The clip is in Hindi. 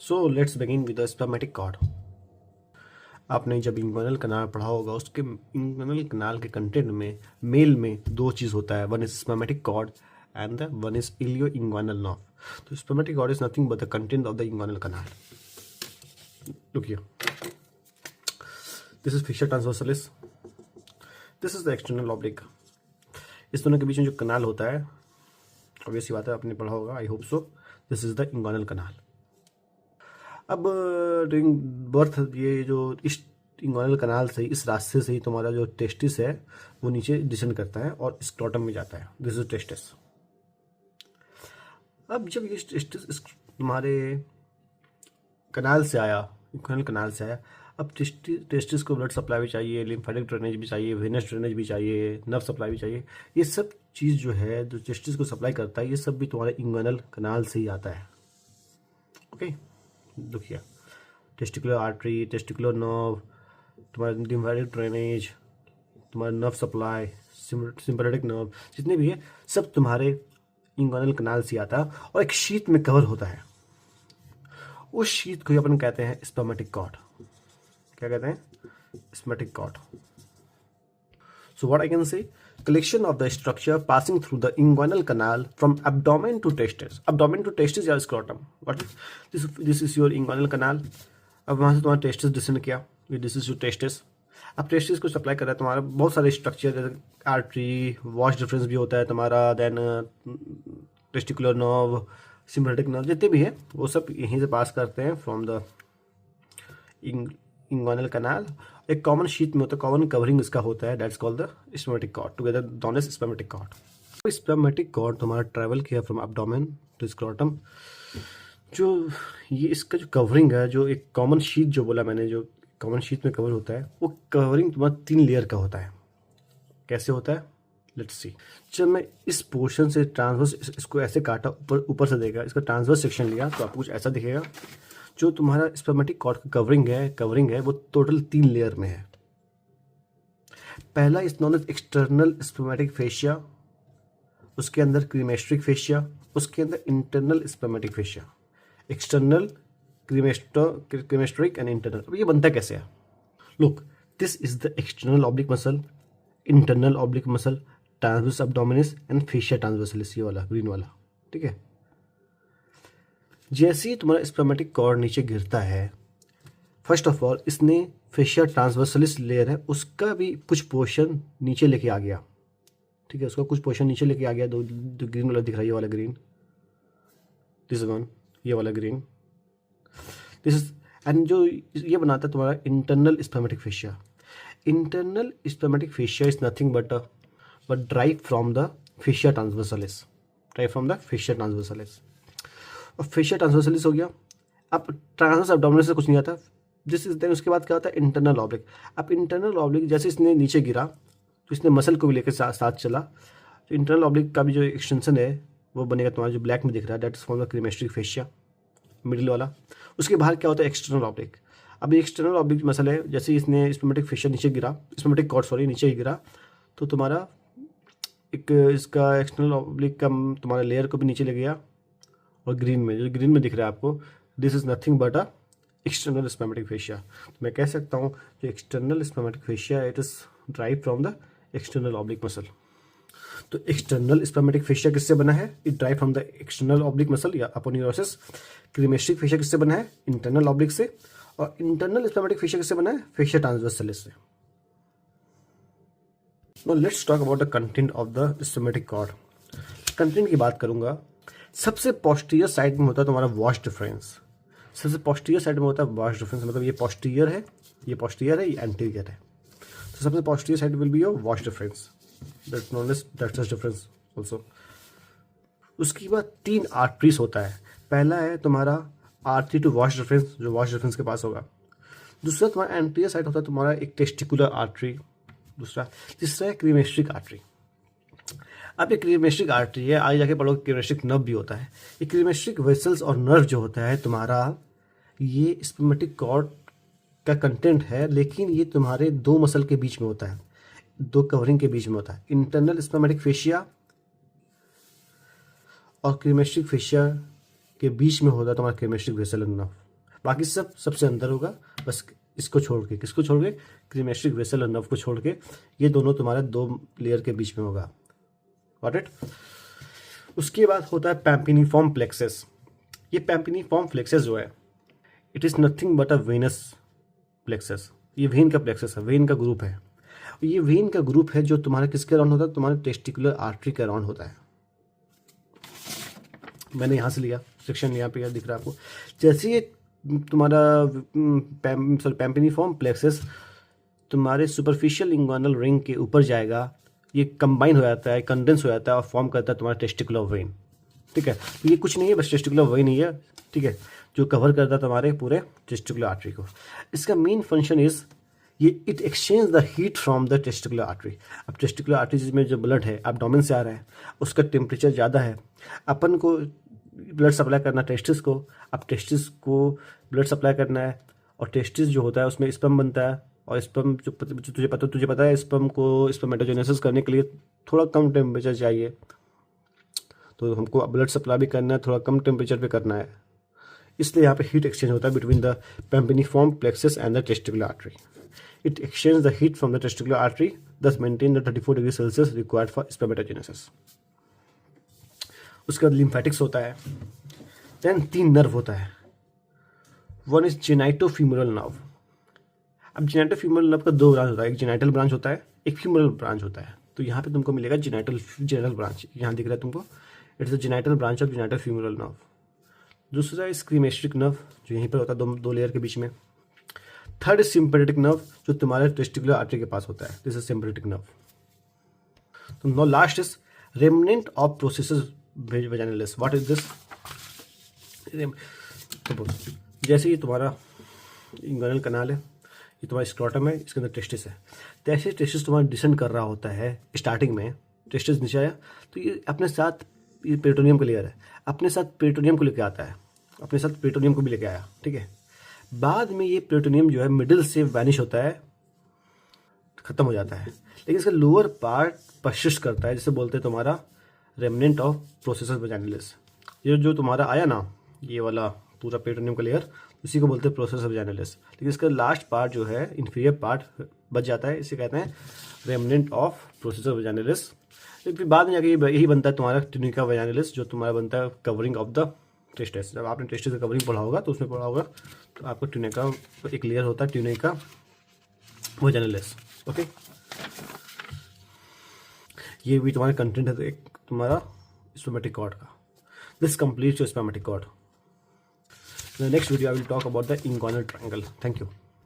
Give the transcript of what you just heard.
So let's begin with the spermatic cord. आपने जब इंग्वानल कनाल पढ़ा होगा, उसके इंग्वानल कनाल के कंटेंट में मेल में दो चीज़ होता है, one is spermatic cord and the one is ilioinguinal nerve. तो spermatic cord is nothing but the content of the inguinal canal. Look here, this is fascia transversalis, this is the external oblique. इस दोनों के बीच में जो कनाल होता है, ऑब्वियस सी बात है, आपने पढ़ा होगा, I hope so. This is the inguinal canal. अब ड्यूरिंग बर्थ ये जो इस इंग्वानल कनाल से, इस रास्ते से ही तुम्हारा जो टेस्टिस है वो नीचे डिसेंड करता है और स्क्रोटम में जाता है। This is testis. अब जब ये टेस्टिस तुम्हारे कनाल से आया, इंग्वानल कनाल से आया, अब टेस्टिस को ब्लड सप्लाई भी चाहिए, लिम्फेटिक ड्रेनेज भी चाहिए, वेनस ड्रेनेज भी चाहिए, नर्व सप्लाई भी चाहिए। ये सब चीज़ जो है, जो टेस्टिस को सप्लाई करता है, ये सब भी तुम्हारे इंग्वानल कनाल से ही आता है। ओके, देखिए, टेस्टिकुलर आर्टरी, टेस्टिकुलर नर्व, तुम्हारा लिम्फेटिक ड्रेनेज, तुम्हारा नर्व सप्लाई, सिम्पैथेटिक नर्व, जितने भी है सब तुम्हारे इंग्वानल कनाल से आता है और एक शीट में कवर होता है। उस शीट को अपन कहते हैं स्पर्मेटिक कॉर्ड। क्या कहते हैं? Spermatic cord. So what I can say, collection of the structure passing through the inguinal canal from abdomen to testis. Abdomen to testis या scrotum. What is this? This is your inguinal canal. अब वहाँ से तुम्हारा टेस्टिस डिसेंड किया, दिस इज योर टेस्टिस। अब टेस्टिस को सप्लाई कर रहा है तुम्हारा बहुत सारे स्ट्रक्चर, जैसे आर्टरी, वॉश डिफरेंस भी होता है तुम्हारा, then testicular nerve, sympathetic nerve, जितने भी है वो सब यहीं से पास करते हैं फ्रॉम द इंग्वानल कनाल। एक कॉमन शीट में होता है, कॉमन कवरिंग इसका होता है, that's called the spermatic cord, together known as spermatic cord. Spermatic cord तुम्हारा ट्रैवल किया फ्रॉम एब्डोमेन टू स्क्रोटम। जो ये इसका जो कवरिंग है, जो एक कॉमन शीट जो बोला मैंने, जो कॉमन शीट में कवर होता है, वो कवरिंग तुम्हारा 3 लेयर का होता है। कैसे होता है? Let's see. जब मैं इस पोर्शन से ट्रांसवर्स इसको ऐसे काटा, ऊपर से देगा, इसका ट्रांसवर्स सेक्शन लिया तो आपको कुछ ऐसा दिखेगा। जो तुम्हारा स्पर्मेटिक कॉर्ड का कवरिंग है वो टोटल 3 लेयर में है। पहला is known as external spermatic fascia, उसके अंदर क्रीमेस्ट्रिक फेशिया, उसके अंदर internal spermatic fascia. External, cremasteric and internal. अब ये बनता कैसे है? Look, this is the external oblique muscle, internal oblique muscle, transverse abdominis and fascia transversalis, ये वाला ग्रीन वाला, ठीक है। जैसे ही तुम्हारा स्पर्मेटिक कॉर्ड नीचे गिरता है, फर्स्ट ऑफ ऑल इसने फेशिया ट्रांसवर्सलिस लेयर है, उसका भी कुछ पोर्शन नीचे लेके आ गया, ठीक है। उसका कुछ पोर्शन नीचे लेके आ गया। दो ग्रीन वाला दिख रहा है, ये वाला ग्रीन, दिस वन, ये वाला ग्रीन, दिस इज, एंड जो ये बनाता है तुम्हारा internal spermatic fascia. Internal spermatic fascia is nothing but derived from the fascia transversalis, और फेशिया ट्रांसवर्सलिस हो गया। अब ट्रांसवर्स एब्डोमिनल से कुछ नहीं आता, दिस इज देन। उसके बाद क्या होता है? Internal oblique. अब इंटरनल ऑब्लिक जैसे इसने नीचे गिरा तो इसने मसल को भी लेकर साथ चला, तो इंटरनल ऑब्लिक का भी जो एक्सटेंशन है वो बनेगा तुम्हारा, जो ब्लैक में दिख रहा है, that is from the cremasteric fascia, middle वाला। उसके बाहर क्या होता है? External oblique. अब एक्सटर्नल ऑब्लिक मसल है, जैसे इसने स्पर्मेटिक फेशिया नीचे गिरा, स्पर्मेटिक कॉर्ड सॉरी नीचे ही गिरा, तो तुम्हारा एक इसका एक्सटर्नल ऑब्लिक का तुम्हारा लेयर को भी नीचे ले गया। और ग्रीन में, जो ग्रीन में दिख रहा है आपको, this is nothing but a external spermatic fascia. तो मैं कह सकता हूँ जो external spermatic fascia, it is drive from the external oblique muscle. तो एक्सटर्नल स्पर्मेटिक फेशिया किससे बना है? It drive from the external oblique muscle या अपोन्यूरोसिस। क्रीमेस्ट्रिक फेशिया किससे बना है? इंटरनल ऑब्लिक से। और इंटरनल स्पर्मेटिक फेशिया किससे बना है? फेशिया ट्रांसवर्सलिस से। Now let's talk about the content of the spermatic cord. Content की बात करूंगा, सबसे पोस्टीरियर साइड में होता है तुम्हारा वॉश डिफरेंस। सबसे पोस्टीरियर साइड में होता है वॉश डिफरेंस, मतलब ये पोस्टीरियर है, ये पोस्टीरियर है, ये एंटीरियर है। तो सबसे posterior side will be your vas deferens, that's known as ductus deferens also. उसके बाद 3 आर्टरीज होता है। पहला है तुम्हारा आर्टरी टू वॉश डिफरेंस, जो वॉश डिफरेंस के पास होगा। दूसरा तुम्हारा एंटीरियर साइड होता है तुम्हारा एक टेस्टिकुलर आर्टरी, दूसरा। तीसरा है क्रीमेस्ट्रिक आर्टरी। अब ये क्रीमेस्ट्रिक आर्टरी है, आगे जाके पढ़ोगे क्रीमेस्ट्रिक नर्व भी होता है। ये क्रीमेस्ट्रिक वेसल्स और नर्व जो होता है तुम्हारा, ये स्पर्मेटिक कॉर्ड का कंटेंट है, लेकिन ये तुम्हारे 2 मसल के बीच में होता है, 2 कवरिंग के बीच में होता है। इंटरनल स्पर्मेटिक फेशिया और क्रीमेस्ट्रिक फेशिया के बीच में होता है तुम्हारा क्रीमेस्ट्रिक वेसल एंड नर्व। बाकी सब सबसे अंदर होगा, बस इसको छोड़ के, किसको छोड़ के, क्रीमेस्ट्रिक वेसल और नर्व को छोड़ के, ये दोनों तुम्हारे 2 लेयर के बीच में होगा। Got it. उसके बाद होता है पैम्पिनीफॉर्म प्लेक्सस। ये पैम्पिनीफॉर्म प्लेक्सस जो है, it is nothing but a venous plexus. ये वेन का प्लेक्सस है, वेन का ग्रुप है। ये वेन का ग्रुप है जो तुम्हारे किसके अराउंड होता है, तुम्हारे टेस्टिकुलर आर्टरी के अराउंड होता है। मैंने यहाँ से लिया सेक्शन, यहाँ पे दिख रहा है आपको। जैसे ये तुम्हारा पैम्पिनीफॉर्म प्लेक्सस तुम्हारे सुपरफिशियल इंग्वानल रिंग के ऊपर जाएगा, ये कंबाइन हो जाता है, कंडेंस हो जाता है और फॉर्म करता है तुम्हारा टेस्टिकुलर वेन। ठीक है, तो ये कुछ नहीं है, बस टेस्टिकुलर वेन ही है। ठीक है, जो कवर करता है तुम्हारे पूरे टेस्टिकुलर आर्टरी को। इसका मेन फंक्शन इज ये it exchange the heat from the testicular artery. अब टेस्टिकुलर आर्टरी में जो ब्लड है एब्डोमेन से आ रहा है, उसका टेम्परेचर ज़्यादा है, अपन को ब्लड सप्लाई करना टेस्टिस को, अब टेस्टिस को ब्लड सप्लाई करना है, और टेस्टिस जो होता है उसमें स्पर्म बनता है, और स्पर्म जो तुझे पता है स्पर्म को स्पर्मेटोजेनेसिस करने के लिए थोड़ा कम टेम्परेचर चाहिए, तो हमको ब्लड सप्लाई भी करना है, थोड़ा कम टेम्परेचर पे करना है, इसलिए यहाँ पे हीट एक्सचेंज होता है between the pampiniform plexus and the testicular artery. It exchange the heat from the testicular artery, thus maintain the 34 degree Celsius required for spermatogenesis. उसके बाद लिम्फेटिक्स होता है। देन 3 नर्व होता है। One is genitofemoral nerve. अब जेनाइटोफीमोरल नर्व का 2 ब्रांच होता है, एक जेनाइटल ब्रांच होता है, एक फीमोरल ब्रांच होता है। तो यहाँ पे तुमको मिलेगा जेनाइटल ब्रांच, यहाँ दिख रहा है तुमको, it's the genital branch of genitofemoral nerve. दूसरा इज क्रीमेस्ट्रिक नर्व, जो यहीं पर होता है 2 लेयर के बीच में। थर्ड इज सिंपैथेटिक नर्व, जो तुम्हारे टेस्टिकुलर आर्टरी के पास होता है, दिस इज सिंपैथेटिक नर्व। तो now last is remnant of processus vaginalis. What is this? जैसे ये तुम्हारा इंग्वानल कनाल है, ये तुम्हारा स्क्रोटम है, इसके अंदर टेस्टिस है। जैसे टेस्टिस तुम्हारा डिसेंड कर रहा होता है, स्टार्टिंग में टेस्टिस नीचे आया तो ये अपने साथ, ये पेरिटोनियम का लेयर है, अपने साथ पेरिटोनियम को लेकर आता है, अपने साथ पेरिटोनियम को भी लेकर आया। ठीक है, बाद में ये पेरिटोनियम जो है मिडिल से वैनिश होता है, खत्म हो जाता है, लेकिन इसका लोअर पार्ट पर्सिस्ट करता है, जिसे बोलते हैं तुम्हारा रेमनेंट ऑफ प्रोसेसेस वेजाइनलिस। ये जो तुम्हारा आया ना, ये वाला पूरा पेरिटोनियम का लेयर, उसी को बोलते हैं प्रोसेस वेजाइनलिस। लेकिन इसका लास्ट पार्ट जो है, इंफीरियर पार्ट बच जाता है, इसे कहते हैं रेमनेंट ऑफ प्रोसेस वेजाइनलिस। फिर बाद में जाके यही बनता है तुम्हारा ट्यूनिका वेजाइनलिस, जो तुम्हारा बनता है कवरिंग ऑफ द टेस्टिस। जब आपने टेस्टिस का कवरिंग पढ़ा होगा तो उसमें पढ़ा होगा, तो आपको ट्यूनिका एक लेयर होता है, ट्यूनिका वेजाइनलिस। ओके, ये भी तुम्हारा कंटेंट है, एक तुम्हारा स्पर्मेटिक कॉर्ड का। This completes your spermatic cord. In the next video I will talk about the inguinal triangle. Thank you.